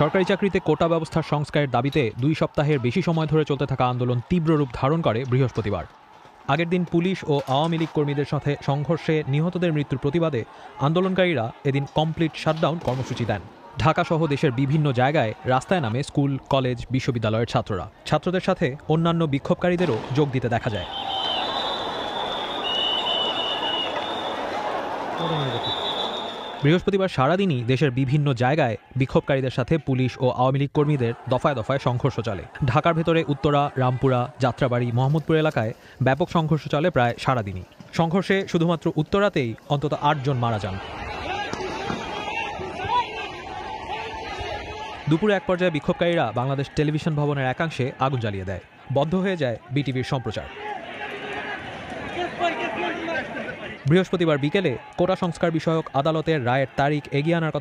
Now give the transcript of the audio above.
সরকারি চাকরিতে কোটা ব্যবস্থার সংস্কারের দাবিতে 2 সপ্তাহের বেশি সময় ধরে চলতে থাকা আন্দোলন তীব্র রূপ ধারণ করে বৃহস্পতিবার। আগের দিন পুলিশ ও আওয়ামী লীগ কর্মীদের সাথে সংঘর্ষে নিহতদের মৃত্যুর প্রতিবাদে আন্দোলনকারীরা এদিন কমপ্লিট শাটডাউন কর্মসূচি দেন। ঢাকা সহ দেশের বিভিন্ন জায়গায় রাস্তায় নামে স্কুল, কলেজ, বিশ্ববিদ্যালয়ের ছাত্ররা। ছাত্রদের সাথে অন্যান্য বিক্ষোভকারীদেরও যোগ দিতে দেখা যায়। বৃহস্পতিবার সারাদিনই দেশের বিভিন্ন জায়গায় বিক্ষোভকারীদের সাথে পুলিশ ও আওয়ামী লীগ কর্মীদের দফায় দফায় সংঘর্ষ চলে। ঢাকার ভেতরে উত্তরা, রামপুরা, যাত্রাবাড়ি, মোহাম্মদপুর এলাকায় ব্যাপক সংঘর্ষ চলে প্রায় সারাদিনই। সংঘর্ষে শুধুমাত্র উত্তরাতেই অন্তত 8 জন মারা যান। দুপুরে এক পর্যায়ে বিক্ষোভকারীরা বাংলাদেশ টেলিভিশন ভবনের একাংশে আগুন জ্বালিয়ে দেয়। বন্ধ হয়ে যায় বিটিভির সম্প্রচার। বৃহস্পতিবার বিকেলে কোটা সংস্কার বিষয়ক আদালতের রায়ের তারিখ এগিয়ে আনার